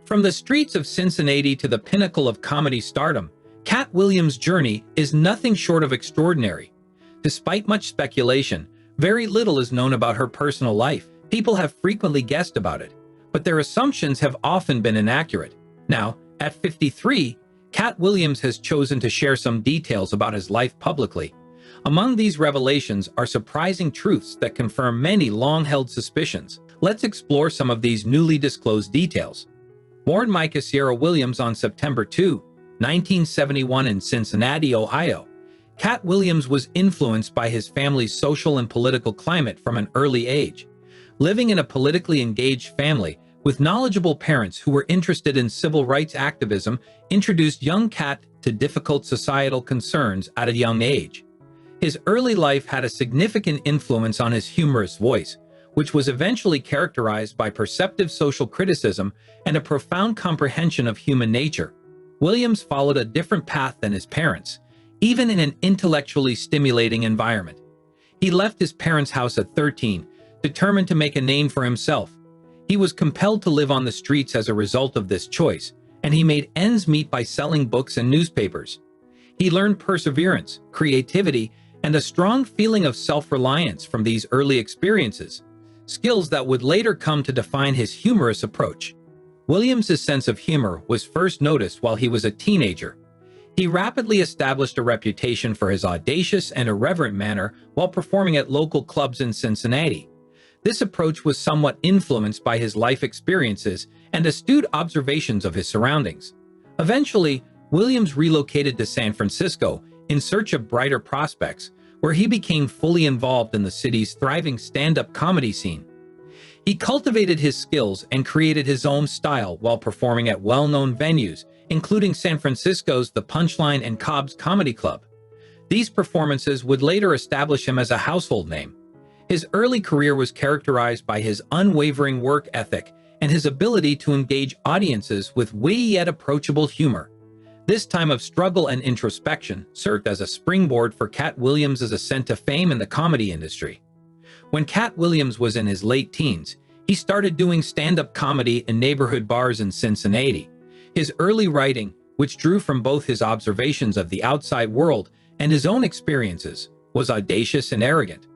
From the streets of Cincinnati to the pinnacle of comedy stardom, Katt Williams' journey is nothing short of extraordinary. Despite much speculation, very little is known about her personal life. People have frequently guessed about it, but their assumptions have often been inaccurate. Now, at 53, Katt Williams has chosen to share some details about his life publicly. Among these revelations are surprising truths that confirm many long-held suspicions. Let's explore some of these newly disclosed details. Born Micah Sierra Williams on September 2, 1971 in Cincinnati, Ohio, Katt Williams was influenced by his family's social and political climate from an early age. Living in a politically engaged family with knowledgeable parents who were interested in civil rights activism introduced young Katt to difficult societal concerns at a young age. His early life had a significant influence on his humorous voice, which was eventually characterized by perceptive social criticism and a profound comprehension of human nature. Williams followed a different path than his parents, even in an intellectually stimulating environment. He left his parents' house at 13, determined to make a name for himself. He was compelled to live on the streets as a result of this choice, and he made ends meet by selling books and newspapers. He learned perseverance, creativity, and a strong feeling of self-reliance from these early experiences, skills that would later come to define his humorous approach. Williams's sense of humor was first noticed while he was a teenager. He rapidly established a reputation for his audacious and irreverent manner while performing at local clubs in Cincinnati. This approach was somewhat influenced by his life experiences and astute observations of his surroundings. Eventually, Williams relocated to San Francisco in search of brighter prospects, where he became fully involved in the city's thriving stand-up comedy scene. He cultivated his skills and created his own style while performing at well-known venues, including San Francisco's The Punchline and Cobb's Comedy Club. These performances would later establish him as a household name. His early career was characterized by his unwavering work ethic and his ability to engage audiences with witty yet approachable humor. This time of struggle and introspection served as a springboard for Katt Williams' ascent to fame in the comedy industry. When Katt Williams was in his late teens, he started doing stand-up comedy in neighborhood bars in Cincinnati. His early writing, which drew from both his observations of the outside world and his own experiences, was audacious and arrogant.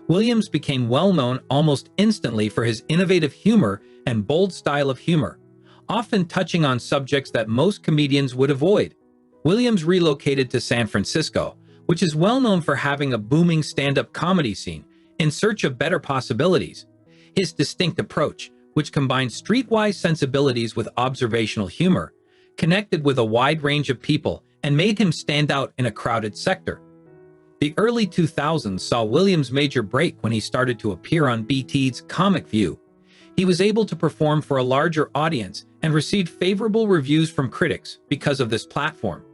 Williams became well-known almost instantly for his innovative humor and bold style of humor, often touching on subjects that most comedians would avoid. Williams relocated to San Francisco, which is well known for having a booming stand-up comedy scene, in search of better possibilities. His distinct approach, which combined streetwise sensibilities with observational humor, connected with a wide range of people and made him stand out in a crowded sector. The early 2000s saw Williams' major break when he started to appear on BET's Comic View. He was able to perform for a larger audience and received favorable reviews from critics because of this platform.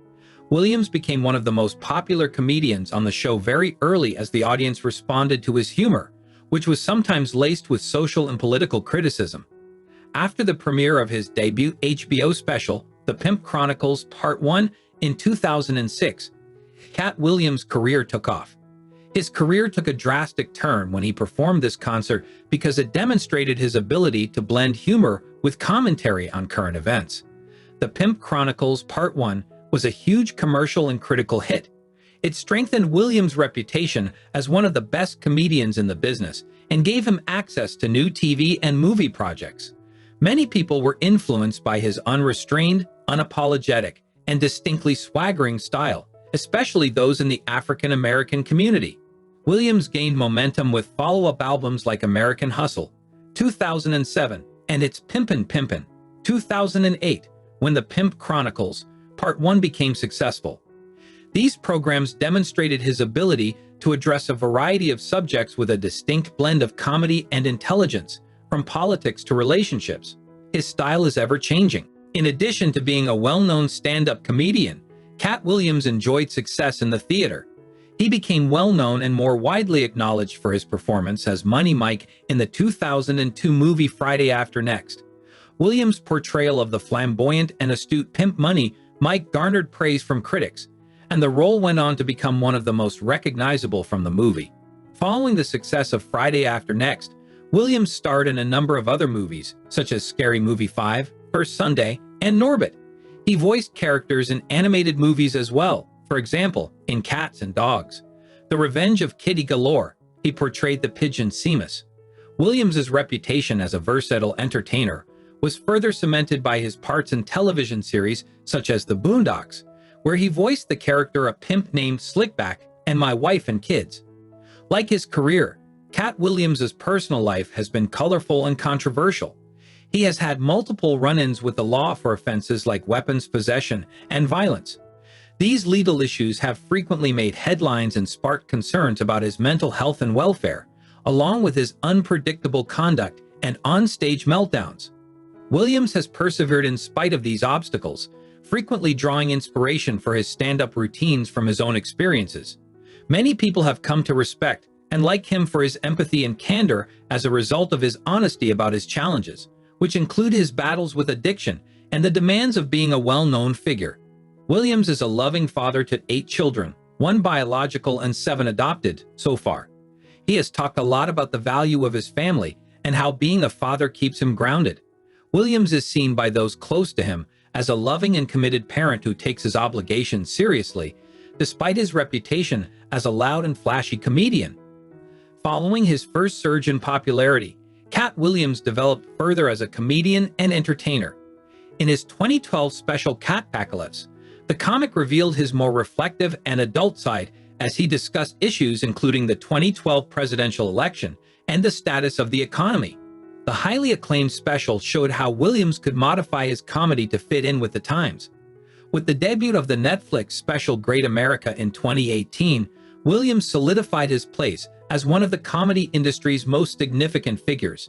Williams became one of the most popular comedians on the show very early as the audience responded to his humor, which was sometimes laced with social and political criticism. After the premiere of his debut HBO special, The Pimp Chronicles Part 1, in 2006, Katt Williams' career took off. His career took a drastic turn when he performed this concert because it demonstrated his ability to blend humor with commentary on current events. The Pimp Chronicles Part 1 was a huge commercial and critical hit. It strengthened Williams' reputation as one of the best comedians in the business and gave him access to new TV and movie projects. Many people were influenced by his unrestrained, unapologetic, and distinctly swaggering style, especially those in the African American community. Williams gained momentum with follow-up albums like American Hustle, 2007, and It's Pimpin' Pimpin', 2008, when The Pimp Chronicles Part 1 became successful. These programs demonstrated his ability to address a variety of subjects with a distinct blend of comedy and intelligence, from politics to relationships. His style is ever-changing. In addition to being a well-known stand-up comedian, Katt Williams enjoyed success in the theater. He became well-known and more widely acknowledged for his performance as Money Mike in the 2002 movie Friday After Next. Williams' portrayal of the flamboyant and astute Pimp Money Mike garnered praise from critics, and the role went on to become one of the most recognizable from the movie. Following the success of Friday After Next, Williams starred in a number of other movies, such as Scary Movie 5, First Sunday, and Norbit. He voiced characters in animated movies as well, for example, in Cats and Dogs. The Revenge of Kitty Galore, he portrayed the pigeon Seamus. Williams's reputation as a versatile entertainer was further cemented by his parts in television series such as The Boondocks, where he voiced the character a pimp named Slickback and My Wife and Kids. Like his career, Katt Williams's personal life has been colorful and controversial. He has had multiple run-ins with the law for offenses like weapons possession and violence. These legal issues have frequently made headlines and sparked concerns about his mental health and welfare, along with his unpredictable conduct and on-stage meltdowns. Williams has persevered in spite of these obstacles, frequently drawing inspiration for his stand-up routines from his own experiences. Many people have come to respect and like him for his empathy and candor as a result of his honesty about his challenges, which include his battles with addiction and the demands of being a well-known figure. Williams is a loving father to 8 children, 1 biological and 7 adopted, so far. He has talked a lot about the value of his family and how being a father keeps him grounded. Williams is seen by those close to him as a loving and committed parent who takes his obligations seriously, despite his reputation as a loud and flashy comedian. Following his first surge in popularity, Katt Williams developed further as a comedian and entertainer. In his 2012 special Kattapocalypse, the comic revealed his more reflective and adult side as he discussed issues including the 2012 presidential election and the status of the economy. The highly acclaimed special showed how Williams could modify his comedy to fit in with the times. With the debut of the Netflix special Great America in 2018, Williams solidified his place as one of the comedy industry's most significant figures.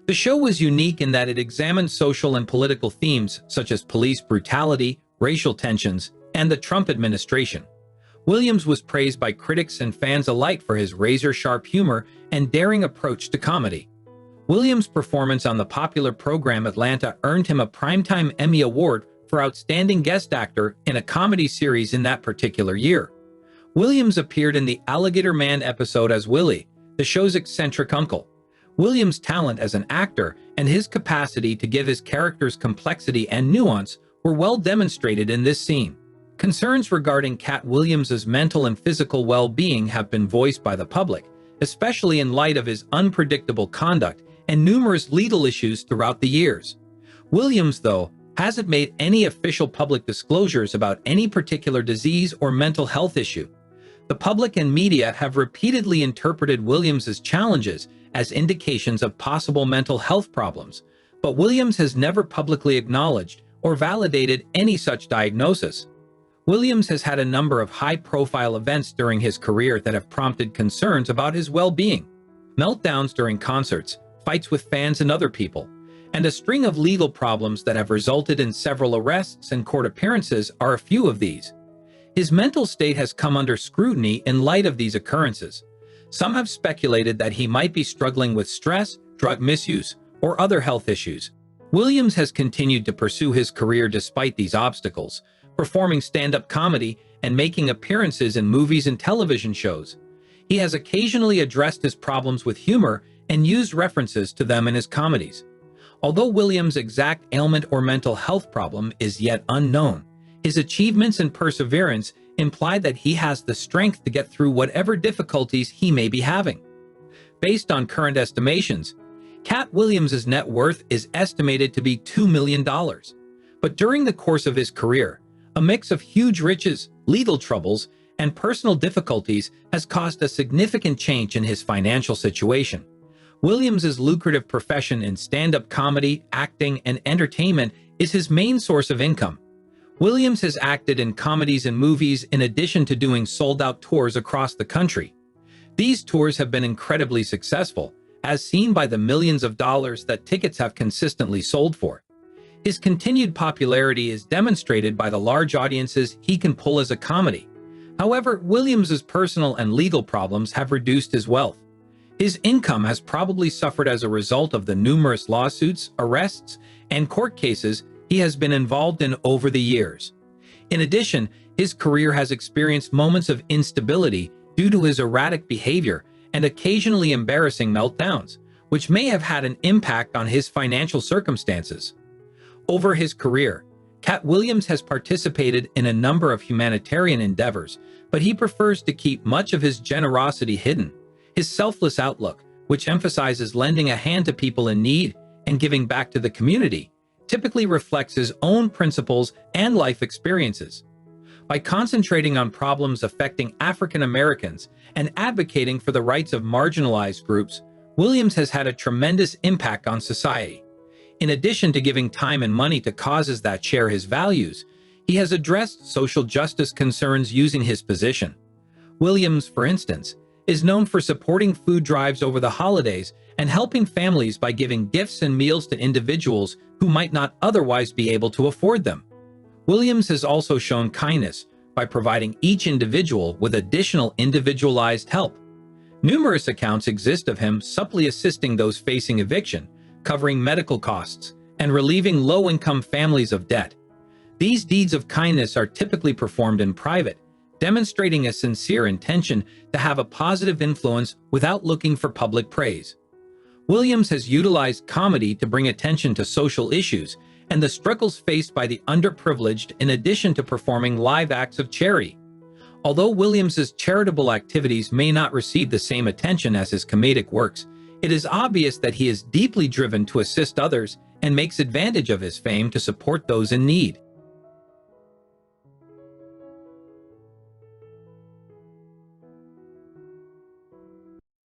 The show was unique in that it examined social and political themes such as police brutality, racial tensions, and the Trump administration. Williams was praised by critics and fans alike for his razor-sharp humor and daring approach to comedy. Williams' performance on the popular program Atlanta earned him a Primetime Emmy Award for Outstanding Guest Actor in a Comedy Series in that particular year. Williams appeared in the Alligator Man episode as Willie, the show's eccentric uncle. Williams' talent as an actor and his capacity to give his characters complexity and nuance were well demonstrated in this scene. Concerns regarding Katt Williams's mental and physical well-being have been voiced by the public, especially in light of his unpredictable conduct and numerous legal issues throughout the years. Williams, though, hasn't made any official public disclosures about any particular disease or mental health issue. The public and media have repeatedly interpreted Williams's challenges as indications of possible mental health problems, but Williams has never publicly acknowledged or validated any such diagnosis. Williams has had a number of high-profile events during his career that have prompted concerns about his well-being. Meltdowns during concerts, fights with fans and other people, and a string of legal problems that have resulted in several arrests and court appearances are a few of these. His mental state has come under scrutiny in light of these occurrences. Some have speculated that he might be struggling with stress, drug misuse, or other health issues. Williams has continued to pursue his career despite these obstacles, performing stand-up comedy and making appearances in movies and television shows. He has occasionally addressed his problems with humor and used references to them in his comedies. Although Williams' exact ailment or mental health problem is yet unknown, his achievements and perseverance imply that he has the strength to get through whatever difficulties he may be having. Based on current estimations, Katt Williams' net worth is estimated to be $2 million. But during the course of his career, a mix of huge riches, legal troubles, and personal difficulties has caused a significant change in his financial situation. Williams' lucrative profession in stand-up comedy, acting, and entertainment is his main source of income. Williams has acted in comedies and movies in addition to doing sold-out tours across the country. These tours have been incredibly successful, as seen by the millions of dollars that tickets have consistently sold for. His continued popularity is demonstrated by the large audiences he can pull as a comedy. However, Williams' personal and legal problems have reduced his wealth. His income has probably suffered as a result of the numerous lawsuits, arrests, and court cases he has been involved in over the years. In addition, his career has experienced moments of instability due to his erratic behavior and occasionally embarrassing meltdowns, which may have had an impact on his financial circumstances. Over his career, Katt Williams has participated in a number of humanitarian endeavors, but he prefers to keep much of his generosity hidden. His selfless outlook, which emphasizes lending a hand to people in need and giving back to the community, typically reflects his own principles and life experiences. By concentrating on problems affecting African Americans and advocating for the rights of marginalized groups, Williams has had a tremendous impact on society. In addition to giving time and money to causes that share his values, he has addressed social justice concerns using his position. Williams, for instance, is known for supporting food drives over the holidays and helping families by giving gifts and meals to individuals who might not otherwise be able to afford them. Williams has also shown kindness by providing each individual with additional individualized help. Numerous accounts exist of him subtly assisting those facing eviction, covering medical costs, and relieving low-income families of debt. These deeds of kindness are typically performed in private, demonstrating a sincere intention to have a positive influence without looking for public praise. Williams has utilized comedy to bring attention to social issues and the struggles faced by the underprivileged in addition to performing live acts of charity. Although Williams's charitable activities may not receive the same attention as his comedic works, it is obvious that he is deeply driven to assist others and makes advantage of his fame to support those in need.